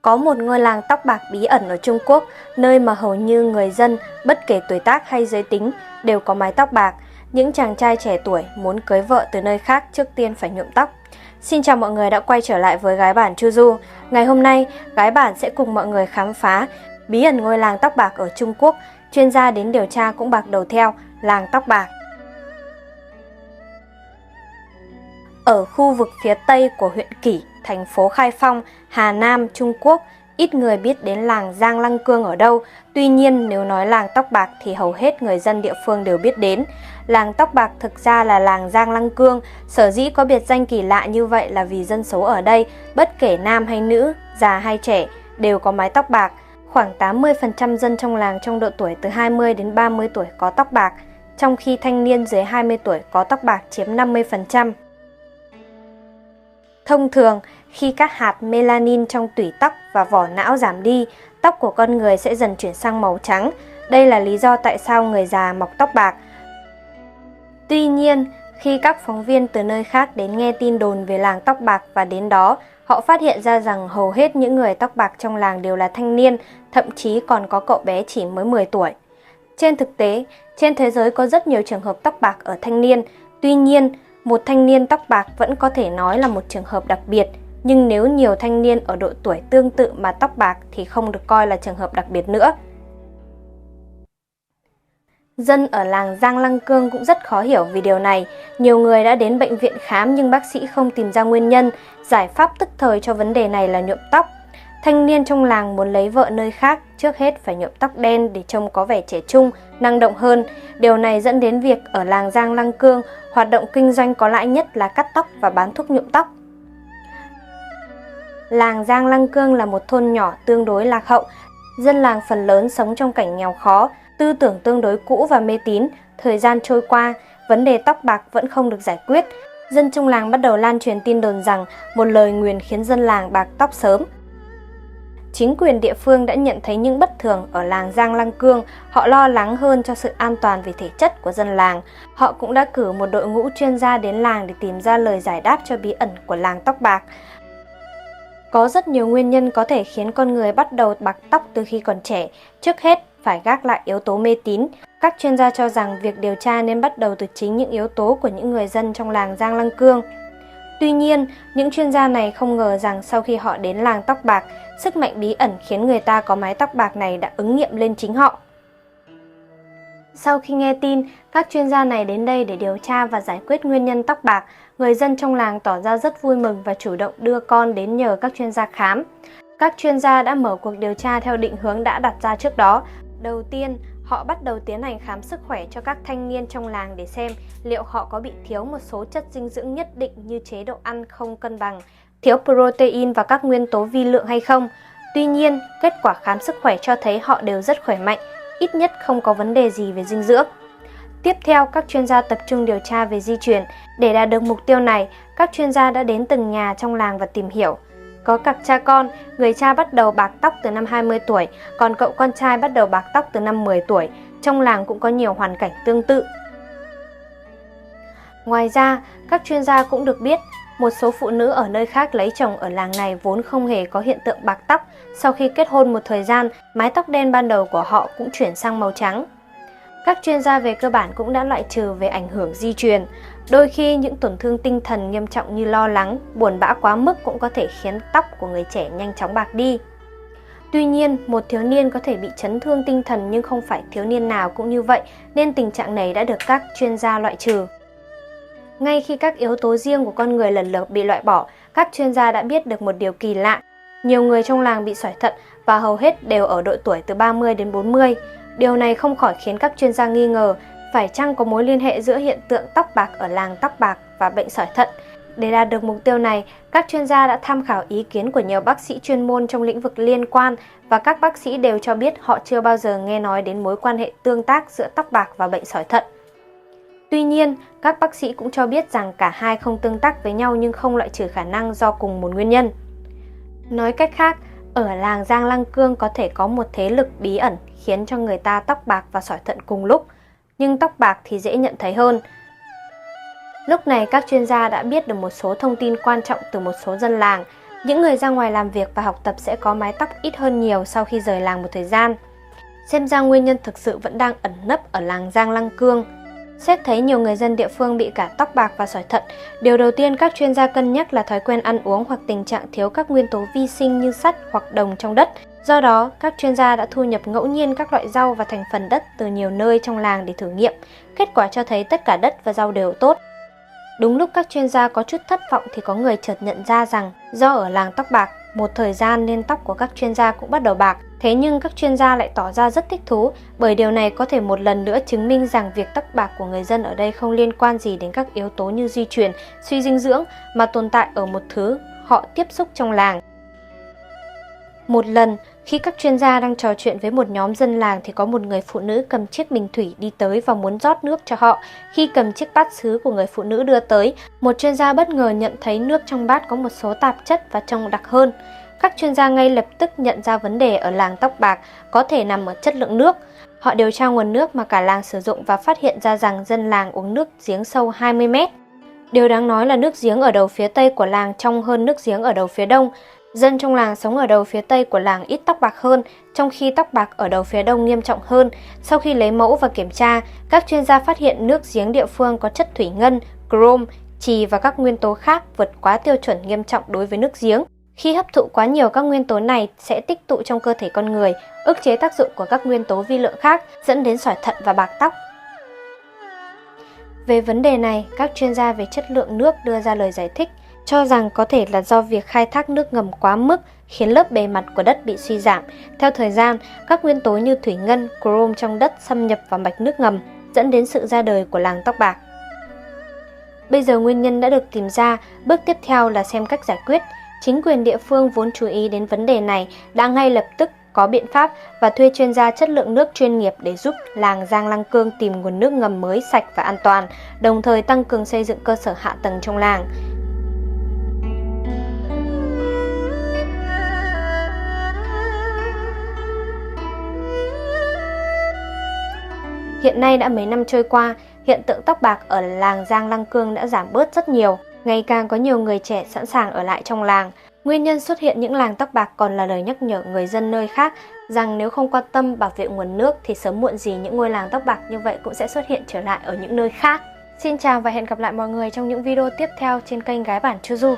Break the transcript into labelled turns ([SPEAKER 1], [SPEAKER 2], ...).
[SPEAKER 1] Có một ngôi làng tóc bạc bí ẩn ở Trung Quốc, nơi mà hầu như người dân, bất kể tuổi tác hay giới tính, đều có mái tóc bạc. Những chàng trai trẻ tuổi muốn cưới vợ từ nơi khác trước tiên phải nhuộm tóc. Xin chào mọi người đã quay trở lại với Gái Bản Chu Du. Ngày hôm nay, Gái Bản sẽ cùng mọi người khám phá bí ẩn ngôi làng tóc bạc ở Trung Quốc. Chuyên gia đến điều tra cũng bạc đầu theo, làng tóc bạc. Ở khu vực phía tây của huyện Kỷ, thành phố Khai Phong, Hà Nam, Trung Quốc, ít người biết đến làng Giang Lăng Cương ở đâu. Tuy nhiên, nếu nói làng tóc bạc thì hầu hết người dân địa phương đều biết đến. Làng tóc bạc thực ra là làng Giang Lăng Cương. Sở dĩ có biệt danh kỳ lạ như vậy là vì dân số ở đây, bất kể nam hay nữ, già hay trẻ, đều có mái tóc bạc. Khoảng 80% dân trong làng trong độ tuổi từ 20 đến 30 tuổi có tóc bạc, trong khi thanh niên dưới 20 tuổi có tóc bạc chiếm 50%. Thông thường, khi các hạt melanin trong tủy tóc và vỏ não giảm đi, tóc của con người sẽ dần chuyển sang màu trắng. Đây là lý do tại sao người già mọc tóc bạc. Tuy nhiên, khi các phóng viên từ nơi khác đến nghe tin đồn về làng tóc bạc và đến đó, họ phát hiện ra rằng hầu hết những người tóc bạc trong làng đều là thanh niên, thậm chí còn có cậu bé chỉ mới 10 tuổi. Trên thực tế, trên thế giới có rất nhiều trường hợp tóc bạc ở thanh niên. Tuy nhiên, một thanh niên tóc bạc vẫn có thể nói là một trường hợp đặc biệt, nhưng nếu nhiều thanh niên ở độ tuổi tương tự mà tóc bạc thì không được coi là trường hợp đặc biệt nữa. Dân ở làng Giang Lăng Cương cũng rất khó hiểu vì điều này. Nhiều người đã đến bệnh viện khám nhưng bác sĩ không tìm ra nguyên nhân. Giải pháp tức thời cho vấn đề này là nhuộm tóc. Thanh niên trong làng muốn lấy vợ nơi khác, trước hết phải nhuộm tóc đen để trông có vẻ trẻ trung, năng động hơn. Điều này dẫn đến việc ở làng Giang Lăng Cương, hoạt động kinh doanh có lãi nhất là cắt tóc và bán thuốc nhuộm tóc. Làng Giang Lăng Cương là một thôn nhỏ tương đối lạc hậu. Dân làng phần lớn sống trong cảnh nghèo khó, tư tưởng tương đối cũ và mê tín. Thời gian trôi qua, vấn đề tóc bạc vẫn không được giải quyết. Dân trong làng bắt đầu lan truyền tin đồn rằng một lời nguyền khiến dân làng bạc tóc sớm. Chính quyền địa phương đã nhận thấy những bất thường ở làng Giang Lăng Cương, họ lo lắng hơn cho sự an toàn về thể chất của dân làng. Họ cũng đã cử một đội ngũ chuyên gia đến làng để tìm ra lời giải đáp cho bí ẩn của làng tóc bạc. Có rất nhiều nguyên nhân có thể khiến con người bắt đầu bạc tóc từ khi còn trẻ. Trước hết, phải gác lại yếu tố mê tín. Các chuyên gia cho rằng việc điều tra nên bắt đầu từ chính những yếu tố của những người dân trong làng Giang Lăng Cương. Tuy nhiên, những chuyên gia này không ngờ rằng sau khi họ đến làng tóc bạc, sức mạnh bí ẩn khiến người ta có mái tóc bạc này đã ứng nghiệm lên chính họ. Sau khi nghe tin, các chuyên gia này đến đây để điều tra và giải quyết nguyên nhân tóc bạc, người dân trong làng tỏ ra rất vui mừng và chủ động đưa con đến nhờ các chuyên gia khám. Các chuyên gia đã mở cuộc điều tra theo định hướng đã đặt ra trước đó. Đầu tiên, họ bắt đầu tiến hành khám sức khỏe cho các thanh niên trong làng để xem liệu họ có bị thiếu một số chất dinh dưỡng nhất định như chế độ ăn không cân bằng, thiếu protein và các nguyên tố vi lượng hay không. Tuy nhiên, kết quả khám sức khỏe cho thấy họ đều rất khỏe mạnh, ít nhất không có vấn đề gì về dinh dưỡng. Tiếp theo, các chuyên gia tập trung điều tra về di truyền. Để đạt được mục tiêu này, các chuyên gia đã đến từng nhà trong làng và tìm hiểu. Có cặp cha con, người cha bắt đầu bạc tóc từ năm 20 tuổi, còn cậu con trai bắt đầu bạc tóc từ năm 10 tuổi. Trong làng cũng có nhiều hoàn cảnh tương tự. Ngoài ra, các chuyên gia cũng được biết, một số phụ nữ ở nơi khác lấy chồng ở làng này vốn không hề có hiện tượng bạc tóc. Sau khi kết hôn một thời gian, mái tóc đen ban đầu của họ cũng chuyển sang màu trắng. Các chuyên gia về cơ bản cũng đã loại trừ về ảnh hưởng di truyền. Đôi khi những tổn thương tinh thần nghiêm trọng như lo lắng, buồn bã quá mức cũng có thể khiến tóc của người trẻ nhanh chóng bạc đi. Tuy nhiên, một thiếu niên có thể bị chấn thương tinh thần nhưng không phải thiếu niên nào cũng như vậy, nên tình trạng này đã được các chuyên gia loại trừ. Ngay khi các yếu tố riêng của con người lần lượt bị loại bỏ, các chuyên gia đã biết được một điều kỳ lạ. Nhiều người trong làng bị sỏi thận và hầu hết đều ở độ tuổi từ 30 đến 40. Điều này không khỏi khiến các chuyên gia nghi ngờ phải chăng có mối liên hệ giữa hiện tượng tóc bạc ở làng tóc bạc và bệnh sỏi thận. Để đạt được mục tiêu này, các chuyên gia đã tham khảo ý kiến của nhiều bác sĩ chuyên môn trong lĩnh vực liên quan và các bác sĩ đều cho biết họ chưa bao giờ nghe nói đến mối quan hệ tương tác giữa tóc bạc và bệnh sỏi thận. Tuy nhiên, các bác sĩ cũng cho biết rằng cả hai không tương tác với nhau nhưng không loại trừ khả năng do cùng một nguyên nhân. Nói cách khác, ở làng Giang Lăng Cương có thể có một thế lực bí ẩn khiến cho người ta tóc bạc và sỏi thận cùng lúc, nhưng tóc bạc thì dễ nhận thấy hơn. Lúc này các chuyên gia đã biết được một số thông tin quan trọng từ một số dân làng. Những người ra ngoài làm việc và học tập sẽ có mái tóc ít hơn nhiều sau khi rời làng một thời gian. Xem ra nguyên nhân thực sự vẫn đang ẩn nấp ở làng Giang Lăng Cương. Xét thấy nhiều người dân địa phương bị cả tóc bạc và sỏi thận, điều đầu tiên các chuyên gia cân nhắc là thói quen ăn uống hoặc tình trạng thiếu các nguyên tố vi sinh như sắt hoặc đồng trong đất. Do đó, các chuyên gia đã thu nhập ngẫu nhiên các loại rau và thành phần đất từ nhiều nơi trong làng để thử nghiệm. Kết quả cho thấy tất cả đất và rau đều tốt. Đúng lúc các chuyên gia có chút thất vọng thì có người chợt nhận ra rằng do ở làng tóc bạc, một thời gian nên tóc của các chuyên gia cũng bắt đầu bạc. Thế nhưng các chuyên gia lại tỏ ra rất thích thú, bởi điều này có thể một lần nữa chứng minh rằng việc tóc bạc của người dân ở đây không liên quan gì đến các yếu tố như di truyền, suy dinh dưỡng, mà tồn tại ở một thứ họ tiếp xúc trong làng. Một lần, khi các chuyên gia đang trò chuyện với một nhóm dân làng thì có một người phụ nữ cầm chiếc bình thủy đi tới và muốn rót nước cho họ. Khi cầm chiếc bát sứ của người phụ nữ đưa tới, một chuyên gia bất ngờ nhận thấy nước trong bát có một số tạp chất và trông đặc hơn. Các chuyên gia ngay lập tức nhận ra vấn đề ở làng tóc bạc có thể nằm ở chất lượng nước. Họ điều tra nguồn nước mà cả làng sử dụng và phát hiện ra rằng dân làng uống nước giếng sâu 20 mét. Điều đáng nói là nước giếng ở đầu phía tây của làng trong hơn nước giếng ở đầu phía đông. Dân trong làng sống ở đầu phía tây của làng ít tóc bạc hơn, trong khi tóc bạc ở đầu phía đông nghiêm trọng hơn. Sau khi lấy mẫu và kiểm tra, các chuyên gia phát hiện nước giếng địa phương có chất thủy ngân, chrome, chì và các nguyên tố khác vượt quá tiêu chuẩn nghiêm trọng đối với nước giếng. Khi hấp thụ quá nhiều các nguyên tố này sẽ tích tụ trong cơ thể con người, ức chế tác dụng của các nguyên tố vi lượng khác, dẫn đến sỏi thận và bạc tóc. Về vấn đề này, các chuyên gia về chất lượng nước đưa ra lời giải thích, cho rằng có thể là do việc khai thác nước ngầm quá mức khiến lớp bề mặt của đất bị suy giảm. Theo thời gian, các nguyên tố như thủy ngân, chrome trong đất xâm nhập vào mạch nước ngầm, dẫn đến sự ra đời của làng tóc bạc. Bây giờ nguyên nhân đã được tìm ra, bước tiếp theo là xem cách giải quyết. Chính quyền địa phương vốn chú ý đến vấn đề này đã ngay lập tức có biện pháp và thuê chuyên gia chất lượng nước chuyên nghiệp để giúp làng Giang Lăng Cương tìm nguồn nước ngầm mới sạch và an toàn, đồng thời tăng cường xây dựng cơ sở hạ tầng trong làng. Hiện nay đã mấy năm trôi qua, hiện tượng tóc bạc ở làng Giang Lăng Cương đã giảm bớt rất nhiều. Ngày càng có nhiều người trẻ sẵn sàng ở lại trong làng. Nguyên nhân xuất hiện những làng tóc bạc còn là lời nhắc nhở người dân nơi khác rằng nếu không quan tâm bảo vệ nguồn nước thì sớm muộn gì những ngôi làng tóc bạc như vậy cũng sẽ xuất hiện trở lại ở những nơi khác. Xin chào và hẹn gặp lại mọi người trong những video tiếp theo trên kênh Gái Bản Chu Du.